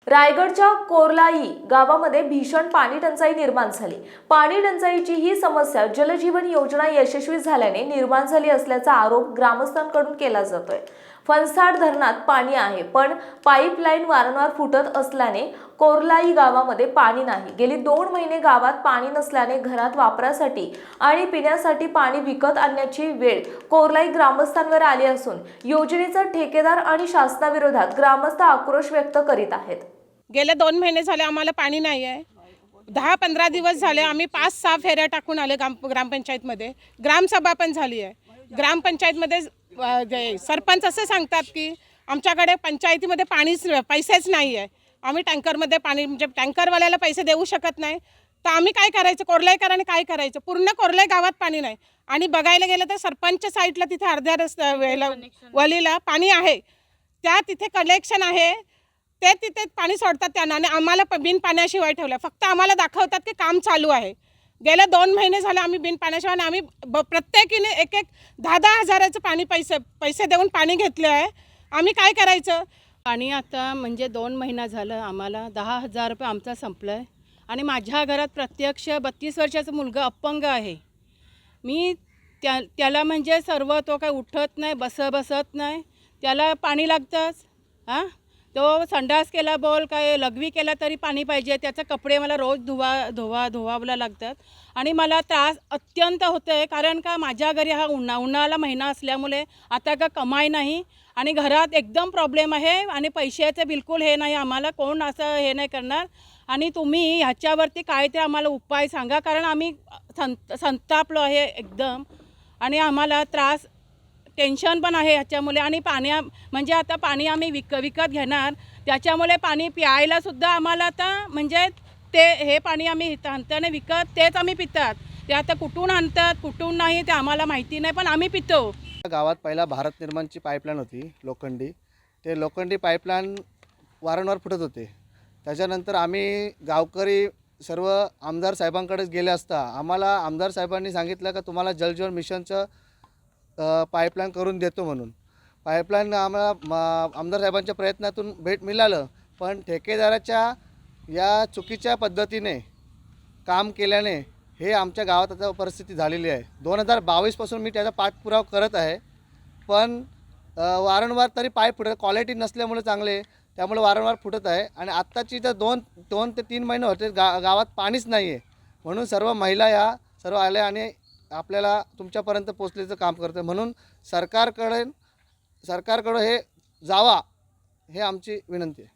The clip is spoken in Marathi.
रायगडच्या कोरलाई गावामध्ये भीषण पाणी टंचाई निर्माण झाली। पाणी टंचाईची ही समस्या जलजीवन योजना यशस्वी झाल्याने निर्माण झाली असल्याचा आरोप ग्रामस्थांकडून केला जातोय। फणसाड धरणात पाणी आहे, पण पाईपलाईन वारंवार फुटत असल्याने कोरलाई गावामध्ये पाणी नाही। गेली 2 महिने गावात पाणी नसल्याने घरात वापरासाठी आणि पिण्यासाठी पाणी विकत आणण्याची वेळ कोरलाई ग्रामस्थांवर आली असून योजनेचा ठेकेदार आणि शासनाविरोधात ग्रामस्थ आक्रोश व्यक्त करीत आहेत। गेले 2 महिने झाले आम्हाला पाणी नाही आहे। 10-15 दिवस झाले आम्ही 5-6 फेऱ्या टाकून आले ग्रामपंचायतमध्ये। ग्रामसभा पण झाली आहे। ग्रामपंचायतमध्ये सरपंच असे सांगतात की आमच्याकडे पंचायतीमध्ये पैसेच नाही आहे, आम्ही टँकरमध्ये पाणी म्हणजे टँकरवाल्याला पैसे देऊ शकत नाही। तर आम्ही काय करायचं, कोरलाईकरांनी काय करायचं? पूर्ण कोरलाई गावात पाणी नाही। आणि बघायला गेलं तर सरपंच साईडला तिथे अर्ध्या रस्त्या वलीला पाणी आहे, त्या तिथे कनेक्शन आहे, ते तिथे पाणी सोडतात त्यांना आणि आम्हाला बिन पाण्याशिवाय ठेवलं। फक्त आम्हाला दाखवतात की काम चालू आहे। गेले 2 महिने झाले आम्ही बिन पाण्याशिवाय आम्ही प्रत्येकीने एक 10-10 हजाराचं पाणी पैसे देऊन पाणी घेतले आहे। आम्ही काय करायचं? पाणी आता म्हणजे 2 महिना झालं आम्हाला 10,000 रुपये आमचा संपलं आहे। आणि माझ्या घरात प्रत्यक्ष 32 वर्षाचा मुलगा अपंग आहे। मी त्याला म्हणजे सर्व तो काय उठत नाही, बसत नाही, त्याला पाणी लागतंच। हां, तो संडास केला बोल काय लघवी केला तरी पाणी पाहिजे। त्याचे कपडे मला रोज धुवायला लागतात आणि मला त्रास अत्यंत होतो आहे। कारण का माझ्या घरी हा उन्हाळा महिना असल्यामुळे आता का कमाई नाही आणि घरात एकदम प्रॉब्लेम आहे आणि पैशाचे बिलकुल हे नाही, आम्हाला कोण असं हे नाही करणार। आणि तुम्ही ह्याच्यावरती काय ते आम्हाला उपाय सांगा, कारण आम्ही संतापलो आहे एकदम आणि आम्हाला त्रास टेन्शन पण आहे ह्याच्यामुळे। आणि म्हणजे आता पाणी आम्ही विकत घेणार, त्याच्यामुळे पाणी प्यायलासुद्धा आम्हाला आता म्हणजे हे पाणी आम्ही आणताना विकत तेच आम्ही पितात। ते आता कुठून आणतात कुठून नाही ते आम्हाला माहिती नाही, पण आम्ही पितो। गावात पहिला भारत निर्माणची पाईपलाईन होती लोखंडी, ते लोखंडी पाईपलाईन वारंवार फुटत होते। त्याच्यानंतर आम्ही गावकरी सर्व आमदार साहेबांकडेच गेले असता आम्हाला आमदार साहेबांनी सांगितलं का तुम्हाला जलजीवन मिशनचं पाईपलाईन करून देतो म्हणून। पाईपलाईन आम्हाला आमदार साहेबांच्या प्रयत्नातून मिळालं, पण ठेकेदाराच्या या चुकीच्या पद्धतीने काम केल्याने हे आमच्या गावात आता परिस्थिती झालेली आहे। 2022पासून मी त्याचा पाठपुरावा करत आहे, पण वारंवार तरी पाईप फुटत, क्वालिटी नसल्यामुळे चांगले त्यामुळे वारंवार फुटत आहे। आणि आत्ताची तर 2 ते 3 महिने होते गावात पाणीच नाही आहे, म्हणून सर्व महिला या सर्व आल्या आणि आपल्याला तुमच्यापर्यंत पोचण्याचं काम करतं। म्हणून सरकारकडे हे जावा हे आमची विनंती आहे।